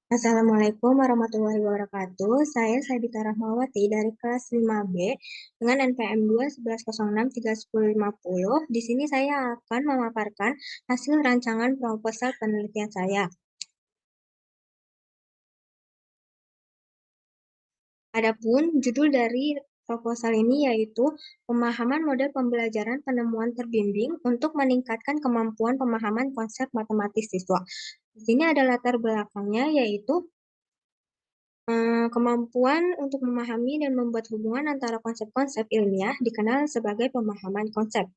Assalamualaikum warahmatullahi wabarakatuh. Saya Sabita Rahmawati dari kelas 5B dengan NPM 211063050. Di sini saya akan memaparkan hasil rancangan proposal penelitian saya. Adapun judul dari proposal ini yaitu pemahaman model pembelajaran penemuan terbimbing untuk meningkatkan kemampuan pemahaman konsep matematis siswa. Di sini ada latar belakangnya yaitu kemampuan untuk memahami dan membuat hubungan antara konsep-konsep ilmiah dikenal sebagai pemahaman konsep.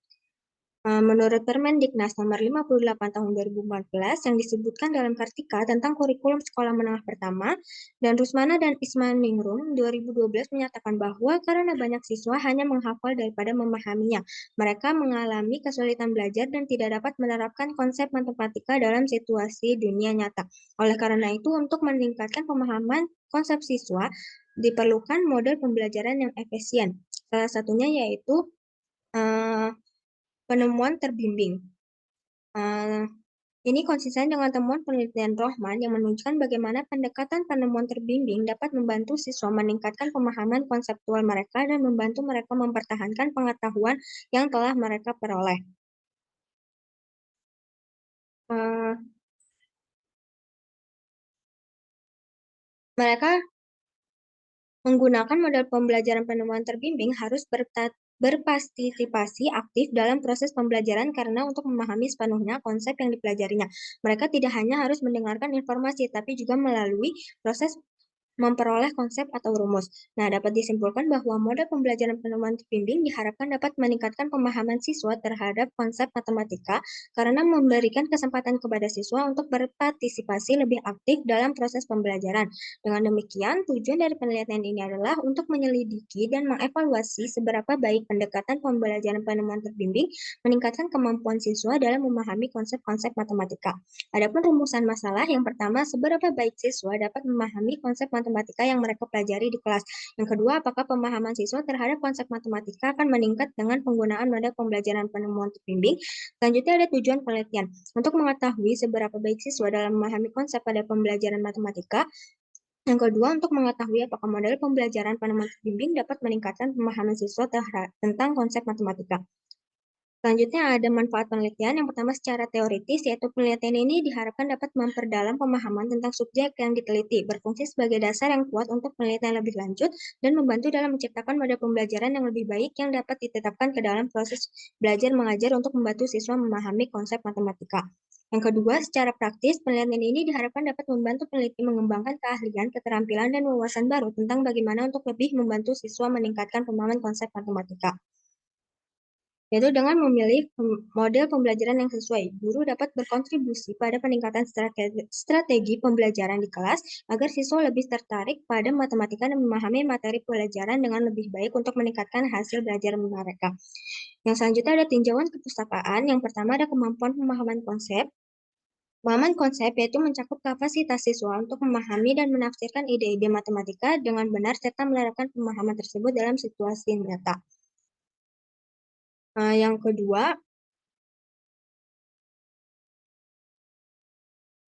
Menurut Permendiknas nomor 58 tahun 2014 yang disebutkan dalam Kartika tentang kurikulum sekolah menengah pertama, dan Rusmana dan Ismaningrum 2012 menyatakan bahwa karena banyak siswa hanya menghafal daripada memahaminya, mereka mengalami kesulitan belajar dan tidak dapat menerapkan konsep matematika dalam situasi dunia nyata. Oleh karena itu, untuk meningkatkan pemahaman konsep siswa, diperlukan model pembelajaran yang efisien. Salah satunya yaitu eh, penemuan terbimbing. Eh, ini konsisten dengan temuan penelitian Rohman yang menunjukkan bagaimana pendekatan penemuan terbimbing dapat membantu siswa meningkatkan pemahaman konseptual mereka dan membantu mereka mempertahankan pengetahuan yang telah mereka peroleh. Eh, Mereka menggunakan model pembelajaran penemuan terbimbing harus berpartisipasi aktif dalam proses pembelajaran karena untuk memahami sepenuhnya konsep yang dipelajarinya. Mereka tidak hanya harus mendengarkan informasi, tapi juga melalui proses memperoleh konsep atau rumus. Nah, dapat disimpulkan bahwa model pembelajaran penemuan terbimbing diharapkan dapat meningkatkan pemahaman siswa terhadap konsep matematika karena memberikan kesempatan kepada siswa untuk berpartisipasi lebih aktif dalam proses pembelajaran. Dengan demikian, tujuan dari penelitian ini adalah untuk menyelidiki dan mengevaluasi seberapa baik pendekatan pembelajaran penemuan terbimbing meningkatkan kemampuan siswa dalam memahami konsep-konsep matematika. Adapun rumusan masalah yang pertama, seberapa baik siswa dapat memahami konsep matematika yang mereka pelajari di kelas. Yang kedua, apakah pemahaman siswa terhadap konsep matematika akan meningkat dengan penggunaan model pembelajaran penemuan terbimbing. Selanjutnya ada tujuan penelitian. Untuk mengetahui seberapa baik siswa dalam memahami konsep pada pembelajaran matematika. Yang kedua, untuk mengetahui apakah model pembelajaran penemuan terbimbing dapat meningkatkan pemahaman siswa tentang konsep matematika. Selanjutnya ada manfaat penelitian. Yang pertama secara teoritis, yaitu penelitian ini diharapkan dapat memperdalam pemahaman tentang subjek yang diteliti, berfungsi sebagai dasar yang kuat untuk penelitian lebih lanjut, dan membantu dalam menciptakan model pembelajaran yang lebih baik yang dapat ditetapkan ke dalam proses belajar mengajar untuk membantu siswa memahami konsep matematika. Yang kedua, secara praktis, penelitian ini diharapkan dapat membantu peneliti mengembangkan keahlian, keterampilan, dan wawasan baru tentang bagaimana untuk lebih membantu siswa meningkatkan pemahaman konsep matematika. Yaitu dengan memilih model pembelajaran yang sesuai, guru dapat berkontribusi pada peningkatan strategi pembelajaran di kelas agar siswa lebih tertarik pada matematika dan memahami materi pelajaran dengan lebih baik untuk meningkatkan hasil belajar mereka. Yang selanjutnya ada tinjauan kepustakaan. Yang pertama ada kemampuan pemahaman konsep. Pemahaman konsep yaitu mencakup kapasitas siswa untuk memahami dan menafsirkan ide-ide matematika dengan benar serta menerapkan pemahaman tersebut dalam situasi nyata. Yang kedua,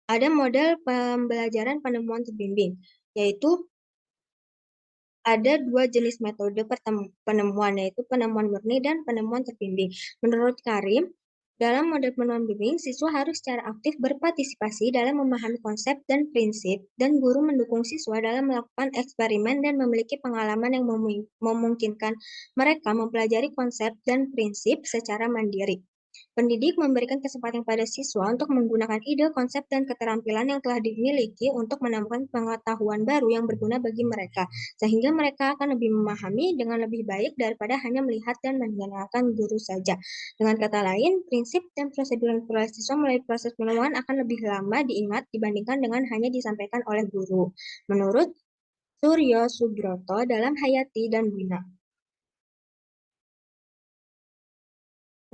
ada model pembelajaran penemuan terbimbing, yaitu ada dua jenis metode penemuan, yaitu penemuan murni dan penemuan terbimbing. Menurut Karim, dalam model penemuan bimbing, siswa harus secara aktif berpartisipasi dalam memahami konsep dan prinsip, dan guru mendukung siswa dalam melakukan eksperimen dan memiliki pengalaman yang memungkinkan mereka mempelajari konsep dan prinsip secara mandiri. Pendidik memberikan kesempatan pada siswa untuk menggunakan ide, konsep, dan keterampilan yang telah dimiliki untuk menemukan pengetahuan baru yang berguna bagi mereka, sehingga mereka akan lebih memahami dengan lebih baik daripada hanya melihat dan mendengarkan guru saja. Dengan kata lain, prinsip dan prosedur yang diperoleh siswa melalui proses penemuan akan lebih lama diingat dibandingkan dengan hanya disampaikan oleh guru. Menurut Suryo Subroto dalam Hayati dan Wina.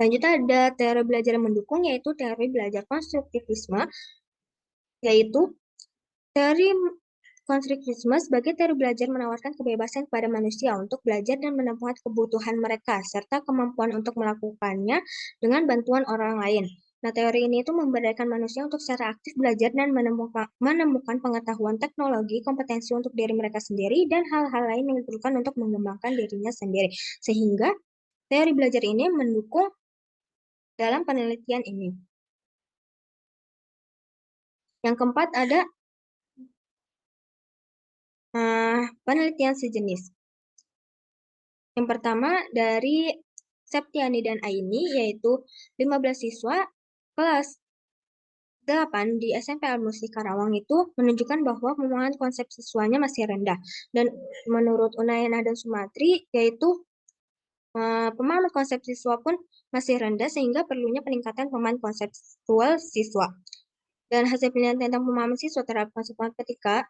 Selanjutnya ada teori belajar yang mendukung, yaitu teori belajar konstruktivisme, yaitu teori konstruktivisme sebagai teori belajar menawarkan kebebasan kepada manusia untuk belajar dan menemukan kebutuhan mereka, serta kemampuan untuk melakukannya dengan bantuan orang lain. Nah, teori ini itu memberdayakan manusia untuk secara aktif belajar dan menemukan pengetahuan teknologi, kompetensi untuk diri mereka sendiri, dan hal-hal lain yang diperlukan untuk mengembangkan dirinya sendiri. Sehingga teori belajar ini mendukung dalam penelitian ini. Yang keempat ada penelitian sejenis. Yang pertama dari Septiani dan Aini, yaitu 15 siswa kelas 8 di SMP Al-Musli Karawang itu menunjukkan bahwa pemahaman konsep siswanya masih rendah. Dan menurut Unayana dan Sumatri, yaitu pemahaman konsep siswa pun masih rendah sehingga perlunya peningkatan pemahaman konseptual siswa. Dan hasil penelitian tentang pemahaman siswa terhadap konsep matematika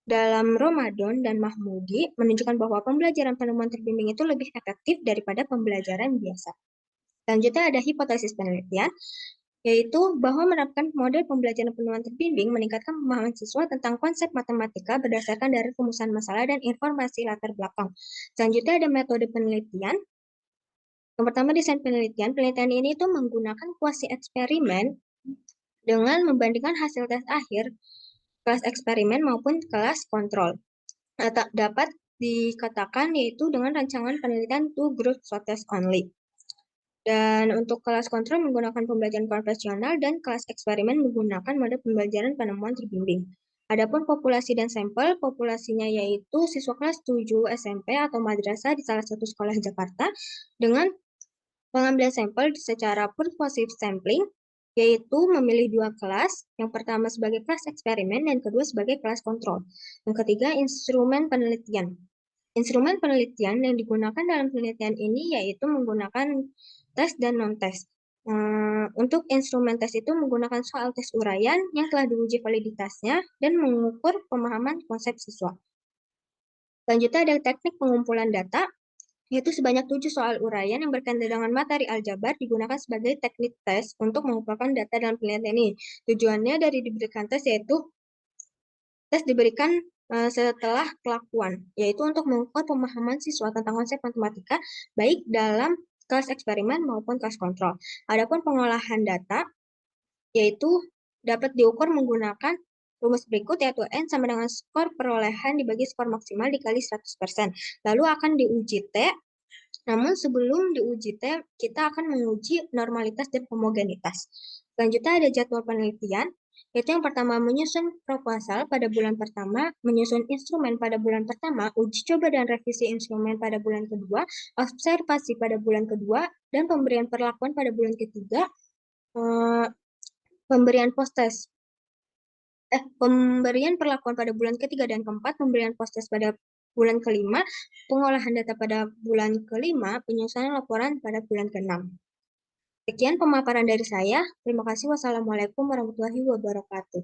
dalam Ramadan dan Mahmudi menunjukkan bahwa pembelajaran penemuan terbimbing itu lebih efektif daripada pembelajaran biasa. Selanjutnya ada hipotesis penelitian, yaitu bahwa menerapkan model pembelajaran penemuan terbimbing meningkatkan pemahaman siswa tentang konsep matematika berdasarkan dari rumusan masalah dan informasi latar belakang. Selanjutnya ada metode penelitian. Yang pertama, desain penelitian. Penelitian ini itu menggunakan kuasi eksperimen dengan membandingkan hasil tes akhir kelas eksperimen maupun kelas kontrol. Dapat dikatakan yaitu dengan rancangan penelitian two group short test only. Dan untuk kelas kontrol menggunakan pembelajaran konvensional dan kelas eksperimen menggunakan mode pembelajaran penemuan terbimbing. Adapun populasi dan sampel, populasinya yaitu siswa kelas 7 SMP atau madrasah di salah satu sekolah Jakarta dengan pengambilan sampel secara persuasive sampling, yaitu memilih dua kelas, yang pertama sebagai kelas eksperimen dan kedua sebagai kelas kontrol. Yang ketiga, instrumen penelitian. Instrumen penelitian yang digunakan dalam penelitian ini yaitu menggunakan tes dan non-tes. Untuk instrumen tes itu menggunakan soal tes uraian yang telah diuji validitasnya dan mengukur pemahaman konsep siswa. Selanjutnya ada teknik pengumpulan data, yaitu sebanyak 7 soal uraian yang berkaitan dengan materi aljabar digunakan sebagai teknik tes untuk mengumpulkan data dalam penelitian ini. Tujuannya dari diberikan tes yaitu tes diberikan setelah kelakuan, yaitu untuk mengukur pemahaman siswa tentang konsep matematika, baik dalam kelas eksperimen maupun kelas kontrol. Adapun pengolahan data, yaitu dapat diukur menggunakan rumus berikut, yaitu N sama dengan skor perolehan dibagi skor maksimal dikali 100%. Lalu akan diuji T, namun sebelum diuji T, kita akan menguji normalitas dan homogenitas. Selanjutnya ada jadwal penelitian, yaitu yang pertama menyusun proposal pada bulan pertama, menyusun instrumen pada bulan pertama, uji coba dan revisi instrumen pada bulan kedua, observasi pada bulan kedua, dan pemberian perlakuan pada bulan ketiga, pemberian perlakuan pada bulan ketiga dan keempat, pemberian post-test pada bulan kelima, pengolahan data pada bulan kelima, penyusunan laporan pada bulan keenam. Sekian pemaparan dari saya. Terima kasih. Wassalamualaikum warahmatullahi wabarakatuh.